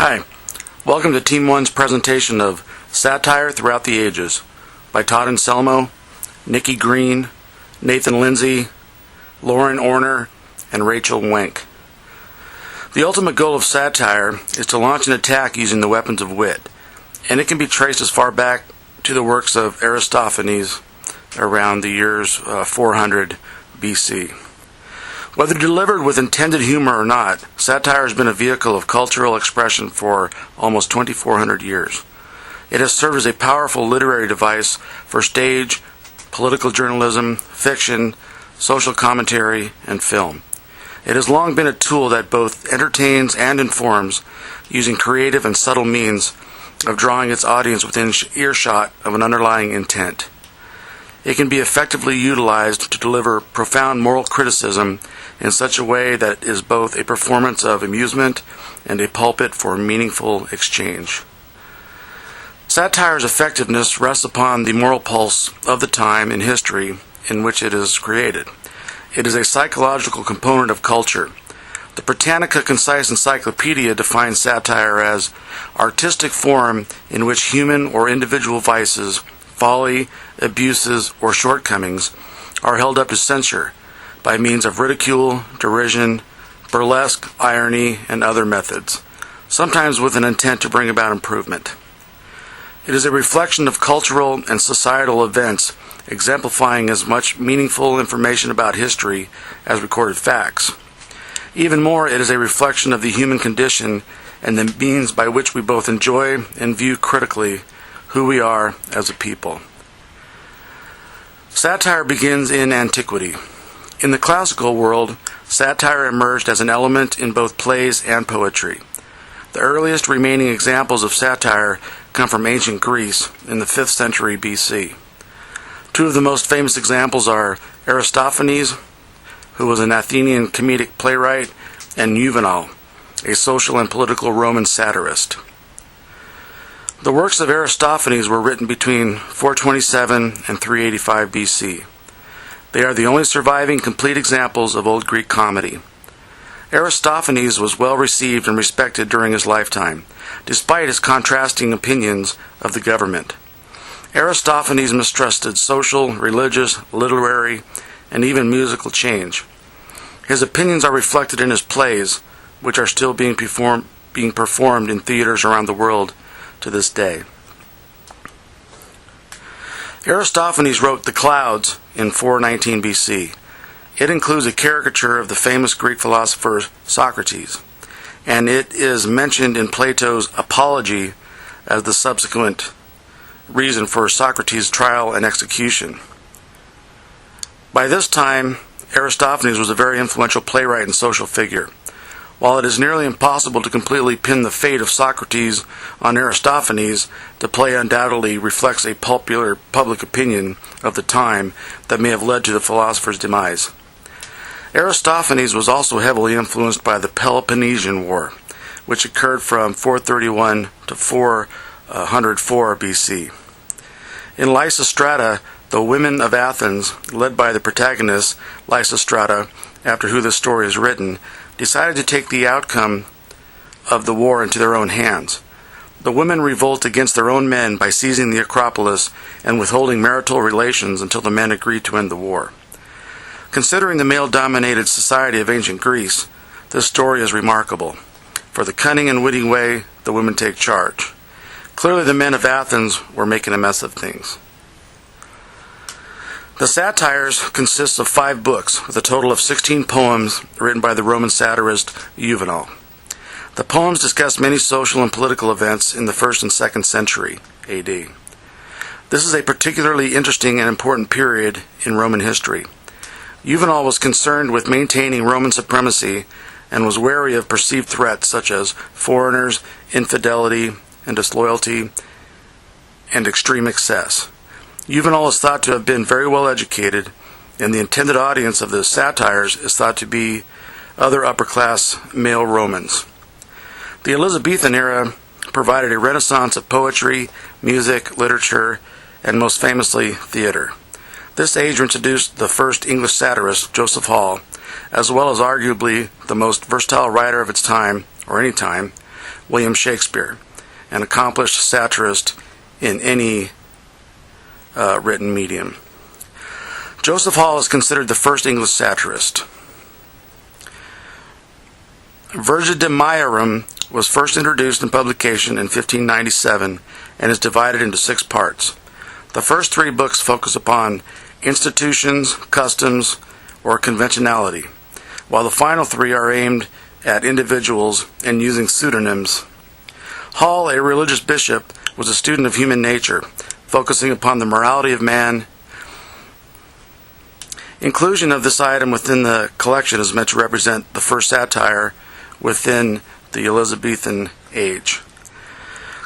Hi, welcome to Team 1's presentation of Satire Throughout the Ages by Todd Anselmo, Nikki Green, Nathan Lindsay, Lauren Orner, and Rachel Wenk. The ultimate goal of satire is to launch an attack using the weapons of wit, and it can be traced as far back to the works of Aristophanes around the years 400 BC. Whether delivered with intended humor or not, satire has been a vehicle of cultural expression for almost 2,400 years. It has served as a powerful literary device for stage, political journalism, fiction, social commentary, and film. It has long been a tool that both entertains and informs, using creative and subtle means of drawing its audience within earshot of an underlying intent. It can be effectively utilized to deliver profound moral criticism in such a way that it is both a performance of amusement and a pulpit for meaningful exchange. Satire's effectiveness rests upon the moral pulse of the time in history in which it is created. It is a psychological component of culture. The Britannica Concise Encyclopedia defines satire as artistic form in which human or individual vices, folly, abuses, or shortcomings are held up to censure by means of ridicule, derision, burlesque, irony, and other methods, sometimes with an intent to bring about improvement. It is a reflection of cultural and societal events, exemplifying as much meaningful information about history as recorded facts. Even more, it is a reflection of the human condition and the means by which we both enjoy and view critically who we are as a people. Satire begins in antiquity. In the classical world, satire emerged as an element in both plays and poetry. The earliest remaining examples of satire come from ancient Greece in the 5th century BC. Two of the most famous examples are Aristophanes, who was an Athenian comedic playwright, and Juvenal, a social and political Roman satirist. The works of Aristophanes were written between 427 and 385 BC. They are the only surviving complete examples of Old Greek comedy. Aristophanes was well received and respected during his lifetime, despite his contrasting opinions of the government. Aristophanes mistrusted social, religious, literary, and even musical change. His opinions are reflected in his plays, which are still being performed in theaters around the world to this day. Aristophanes wrote The Clouds in 419 BC. It includes a caricature of the famous Greek philosopher Socrates, and it is mentioned in Plato's Apology as the subsequent reason for Socrates' trial and execution. By this time, Aristophanes was a very influential playwright and social figure. While it is nearly impossible to completely pin the fate of Socrates on Aristophanes, the play undoubtedly reflects a popular public opinion of the time that may have led to the philosopher's demise. Aristophanes was also heavily influenced by the Peloponnesian War, which occurred from 431 to 404 BC. In Lysistrata, the women of Athens, led by the protagonist Lysistrata, after who the story is written, decided to take the outcome of the war into their own hands. The women revolt against their own men by seizing the Acropolis and withholding marital relations until the men agreed to end the war. Considering the male-dominated society of ancient Greece, this story is remarkable. For the cunning and witty way the women take charge. Clearly the men of Athens were making a mess of things. The Satires consists of 5 books, with a total of 16 poems written by the Roman satirist Juvenal. The poems discuss many social and political events in the 1st and 2nd century AD. This is a particularly interesting and important period in Roman history. Juvenal was concerned with maintaining Roman supremacy and was wary of perceived threats such as foreigners, infidelity, and disloyalty, and extreme excess. Juvenal is thought to have been very well educated, and the intended audience of the satires is thought to be other upper-class male Romans. The Elizabethan era provided a renaissance of poetry, music, literature, and most famously, theater. This age introduced the first English satirist, Joseph Hall, as well as arguably the most versatile writer of its time, or any time, William Shakespeare, an accomplished satirist in any written medium. Joseph Hall is considered the first English satirist. Virgide Maiarum was first introduced in publication in 1597 and is divided into 6 parts. The first 3 books focus upon institutions, customs, or conventionality, while the final 3 are aimed at individuals and using pseudonyms. Hall, a religious bishop, was a student of human nature, focusing upon the morality of man. Inclusion of this item within the collection is meant to represent the first satire within the Elizabethan age.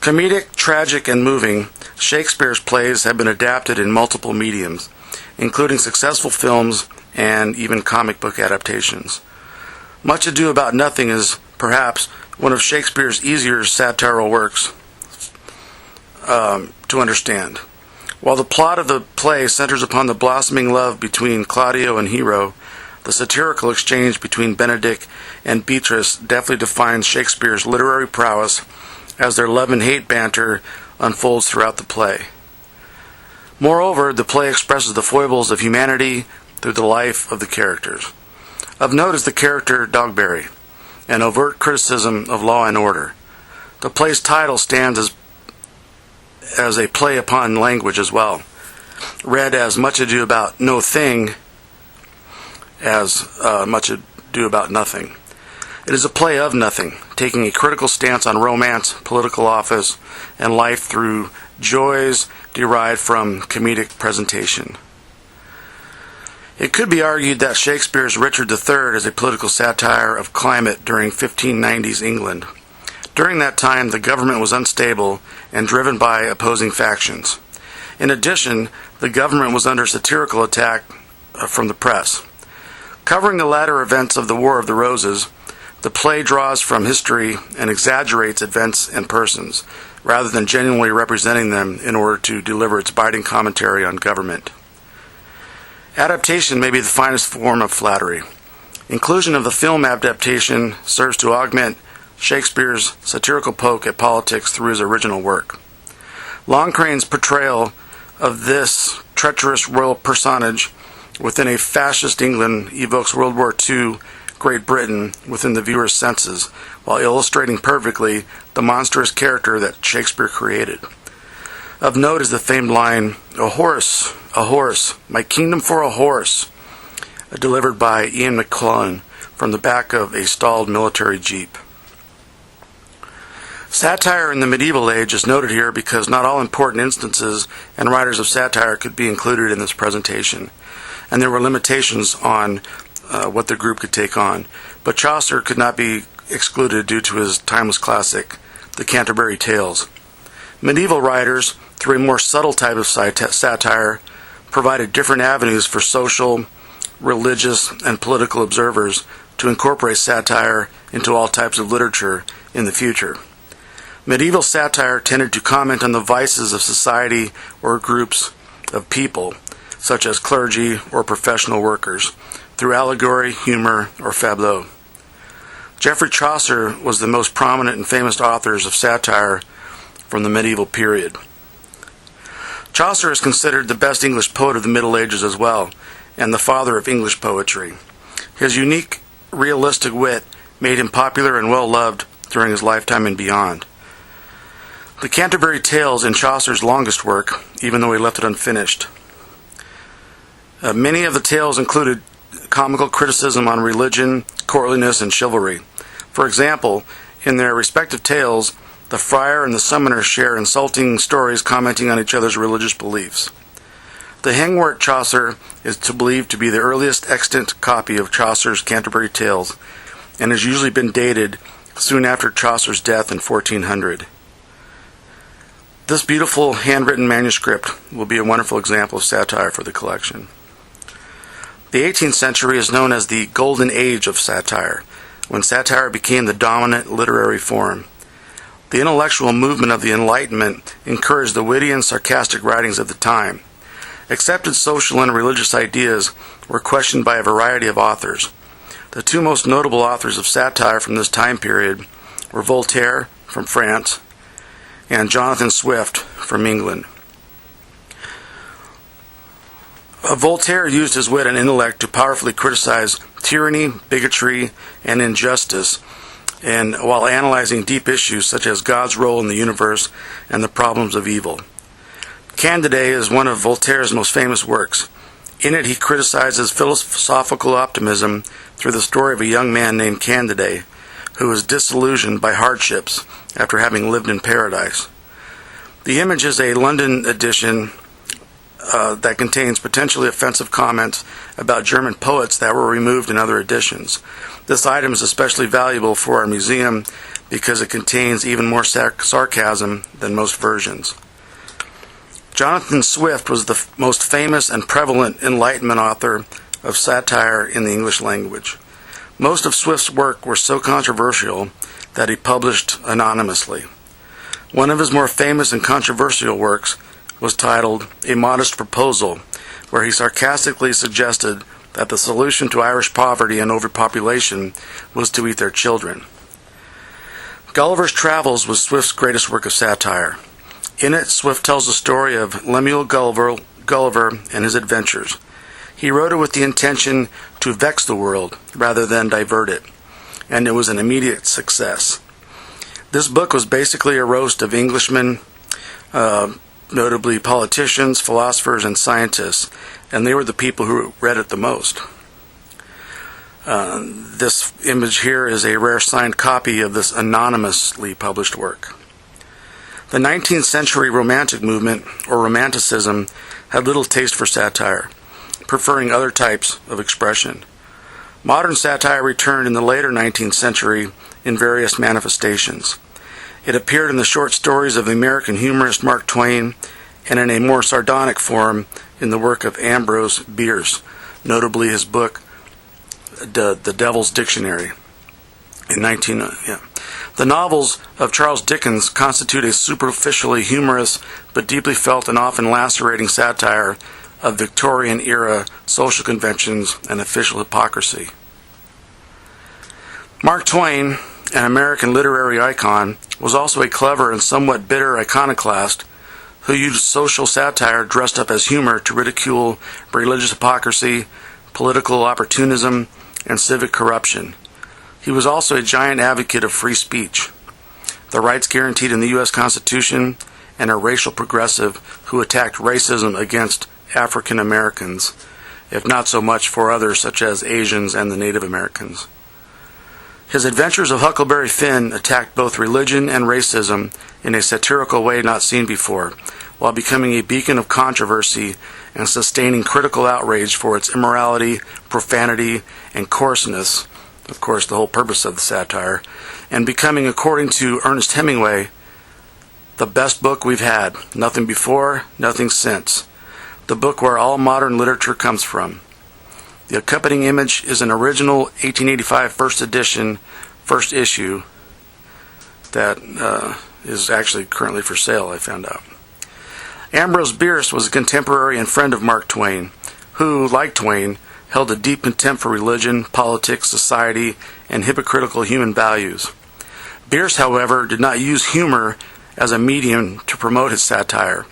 Comedic, tragic, and moving, Shakespeare's plays have been adapted in multiple mediums, including successful films and even comic book adaptations. Much Ado About Nothing is perhaps one of Shakespeare's easier satirical works to understand. While the plot of the play centers upon the blossoming love between Claudio and Hero, the satirical exchange between Benedict and Beatrice deftly defines Shakespeare's literary prowess as their love and hate banter unfolds throughout the play. Moreover, the play expresses the foibles of humanity through the life of the characters. Of note is the character Dogberry, an overt criticism of law and order. The play's title stands as a play upon language as well, read as Much Ado About No Thing as Much Ado About Nothing. It is a play of nothing, taking a critical stance on romance, political office, and life through joys derived from comedic presentation. It could be argued that Shakespeare's Richard III is a political satire of climate during 1590s England. During that time, the government was unstable and driven by opposing factions. In addition, the government was under satirical attack from the press. Covering the latter events of the War of the Roses, the play draws from history and exaggerates events and persons, rather than genuinely representing them in order to deliver its biting commentary on government. Adaptation may be the finest form of flattery. Inclusion of the film adaptation serves to augment Shakespeare's satirical poke at politics through his original work. Longcrane's portrayal of this treacherous royal personage within a fascist England evokes World War II Great Britain within the viewer's senses, while illustrating perfectly the monstrous character that Shakespeare created. Of note is the famed line, a horse, my kingdom for a horse," delivered by Ian McClellan from the back of a stalled military jeep. Satire in the medieval age is noted here because not all important instances and writers of satire could be included in this presentation, and there were limitations on what the group could take on. But Chaucer could not be excluded due to his timeless classic, the Canterbury Tales. Medieval writers, through a more subtle type of satire, provided different avenues for social, religious, and political observers to incorporate satire into all types of literature in the future. Medieval satire tended to comment on the vices of society or groups of people, such as clergy or professional workers, through allegory, humor, or fableau. Geoffrey Chaucer was the most prominent and famous authors of satire from the medieval period. Chaucer is considered the best English poet of the Middle Ages as well, and the father of English poetry. His unique, realistic wit made him popular and well-loved during his lifetime and beyond. The Canterbury Tales is Chaucer's longest work, even though he left it unfinished. Many of the tales included comical criticism on religion, courtliness, and chivalry. For example, in their respective tales, the friar and the summoner share insulting stories commenting on each other's religious beliefs. The Hengwart Chaucer is believed to be the earliest extant copy of Chaucer's Canterbury Tales, and has usually been dated soon after Chaucer's death in 1400. This beautiful handwritten manuscript will be a wonderful example of satire for the collection. The 18th century is known as the Golden Age of satire, when satire became the dominant literary form. The intellectual movement of the Enlightenment encouraged the witty and sarcastic writings of the time. Accepted social and religious ideas were questioned by a variety of authors. The two most notable authors of satire from this time period were Voltaire from France and Jonathan Swift from England. Voltaire used his wit and intellect to powerfully criticize tyranny, bigotry, and injustice, and while analyzing deep issues such as God's role in the universe and the problems of evil. Candide is one of Voltaire's most famous works. In it, he criticizes philosophical optimism through the story of a young man named Candide, who was disillusioned by hardships after having lived in paradise. The image is a London edition that contains potentially offensive comments about German poets that were removed in other editions. This item is especially valuable for our museum because it contains even more sarcasm than most versions. Jonathan Swift was the most famous and prevalent Enlightenment author of satire in the English language. Most of Swift's work were so controversial that he published anonymously. One of his more famous and controversial works was titled A Modest Proposal, where he sarcastically suggested that the solution to Irish poverty and overpopulation was to eat their children. Gulliver's Travels was Swift's greatest work of satire. In it, Swift tells the story of Lemuel Gulliver and his adventures. He wrote it with the intention to vex the world rather than divert it, and it was an immediate success. This book was basically a roast of Englishmen, notably politicians, philosophers, and scientists, and they were the people who read it the most. This image here is a rare signed copy of this anonymously published work. The 19th century Romantic movement, or Romanticism, had little taste for satire, preferring other types of expression. Modern satire returned in the later 19th century in various manifestations. It appeared in the short stories of the American humorist Mark Twain and in a more sardonic form in the work of Ambrose Bierce, notably his book The Devil's Dictionary. The novels of Charles Dickens constitute a superficially humorous but deeply felt and often lacerating satire of Victorian-era social conventions and official hypocrisy. Mark Twain, an American literary icon, was also a clever and somewhat bitter iconoclast who used social satire dressed up as humor to ridicule religious hypocrisy, political opportunism, and civic corruption. He was also a giant advocate of free speech, the rights guaranteed in the U.S. Constitution, and a racial progressive who attacked racism against African Americans, if not so much for others such as Asians and the Native Americans. His Adventures of Huckleberry Finn attacked both religion and racism in a satirical way not seen before, while becoming a beacon of controversy and sustaining critical outrage for its immorality, profanity, and coarseness, of course the whole purpose of the satire, and becoming, according to Ernest Hemingway, the best book we've had, nothing before, nothing since, the book where all modern literature comes from. The accompanying image is an original 1885 first edition, first issue, that is actually currently for sale, I found out. Ambrose Bierce was a contemporary and friend of Mark Twain, who, like Twain, held a deep contempt for religion, politics, society, and hypocritical human values. Bierce, however, did not use humor as a medium to promote his satire.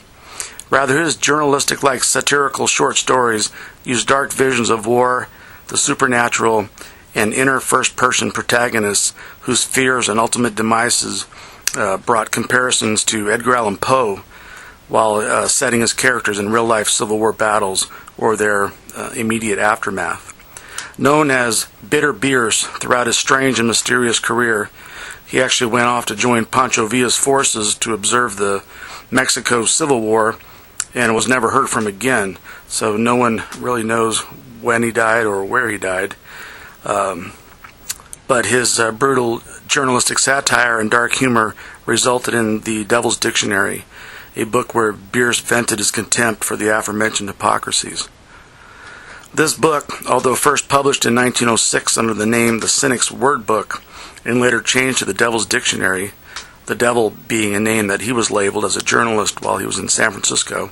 Rather, his journalistic-like satirical short stories used dark visions of war, the supernatural, and inner first-person protagonists whose fears and ultimate demises brought comparisons to Edgar Allan Poe, while setting his characters in real-life Civil War battles or their immediate aftermath. Known as Bitter Bierce throughout his strange and mysterious career, he actually went off to join Pancho Villa's forces to observe the Mexico Civil War and was never heard from again, so no one really knows when he died or where he died. But his brutal journalistic satire and dark humor resulted in The Devil's Dictionary, a book where Bierce vented his contempt for the aforementioned hypocrisies. This book, although first published in 1906 under the name The Cynic's Word Book and later changed to The Devil's Dictionary, the devil being a name that he was labeled as a journalist while he was in San Francisco,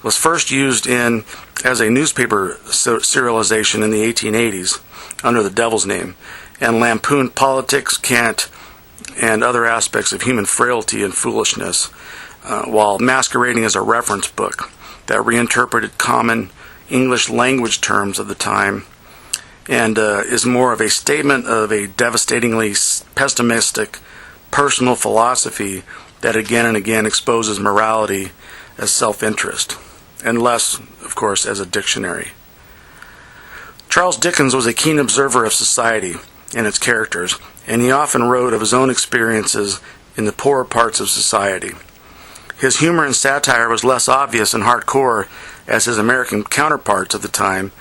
was first used as a newspaper serialization in the 1880s under the devil's name, and lampooned politics, cant, and other aspects of human frailty and foolishness, while masquerading as a reference book that reinterpreted common English language terms of the time, and is more of a statement of a devastatingly pessimistic personal philosophy that again and again exposes morality as self-interest, and less, of course, as a dictionary. Charles Dickens was a keen observer of society and its characters, and he often wrote of his own experiences in the poorer parts of society. His humor and satire was less obvious and hardcore as his American counterparts of the time,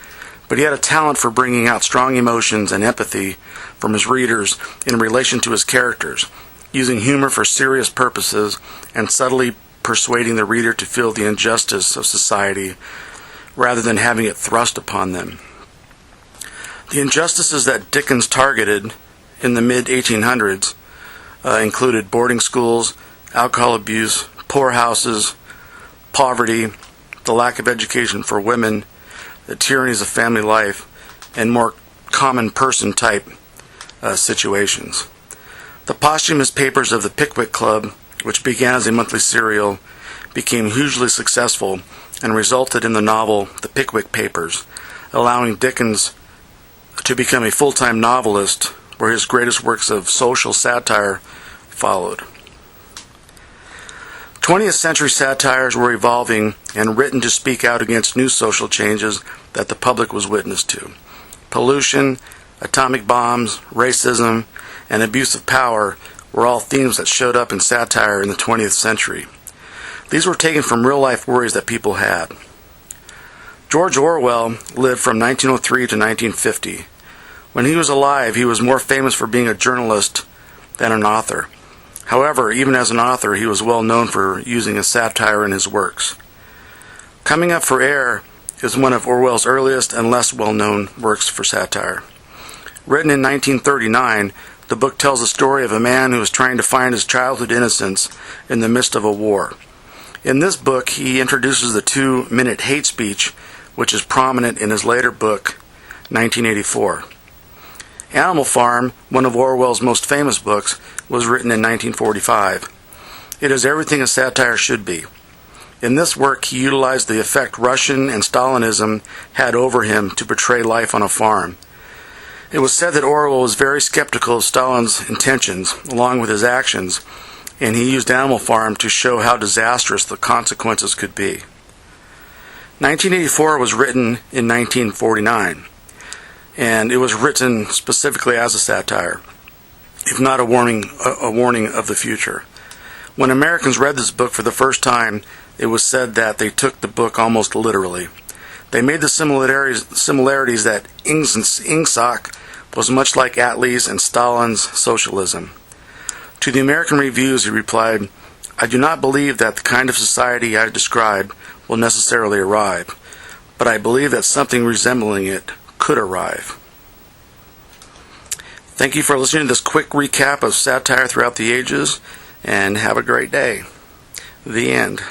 but he had a talent for bringing out strong emotions and empathy from his readers in relation to his characters, using humor for serious purposes and subtly persuading the reader to feel the injustice of society rather than having it thrust upon them. The injustices that Dickens targeted in the mid-1800s included boarding schools, alcohol abuse, poorhouses, poverty, the lack of education for women, the tyrannies of family life, and more common person type situations. The posthumous papers of the Pickwick Club, which began as a monthly serial, became hugely successful and resulted in the novel The Pickwick Papers, allowing Dickens to become a full-time novelist, where his greatest works of social satire followed. 20th century satires were evolving and written to speak out against new social changes that the public was witness to. Pollution, atomic bombs, racism, and abuse of power were all themes that showed up in satire in the 20th century. These were taken from real-life worries that people had. George Orwell lived from 1903 to 1950. When he was alive, he was more famous for being a journalist than an author. However, even as an author, he was well known for using a satire in his works. Coming Up for Air is one of Orwell's earliest and less well-known works for satire. Written in 1939, the book tells the story of a man who is trying to find his childhood innocence in the midst of a war. In this book, he introduces the 2-minute hate speech, which is prominent in his later book, 1984. Animal Farm, one of Orwell's most famous books, was written in 1945. It is everything a satire should be. In this work, he utilized the effect Russian and Stalinism had over him to portray life on a farm. It was said that Orwell was very skeptical of Stalin's intentions, along with his actions, and he used Animal Farm to show how disastrous the consequences could be. 1984 was written in 1949, and it was written specifically as a satire, if not a warning of the future. When Americans read this book for the first time, it was said that they took the book almost literally. They made the similarities that Ingsoc was much like Attlee's and Stalin's socialism. To the American reviews, he replied, "I do not believe that the kind of society I describe will necessarily arrive, but I believe that something resembling it could arrive." Thank you for listening to this quick recap of satire throughout the ages, and have a great day. The end.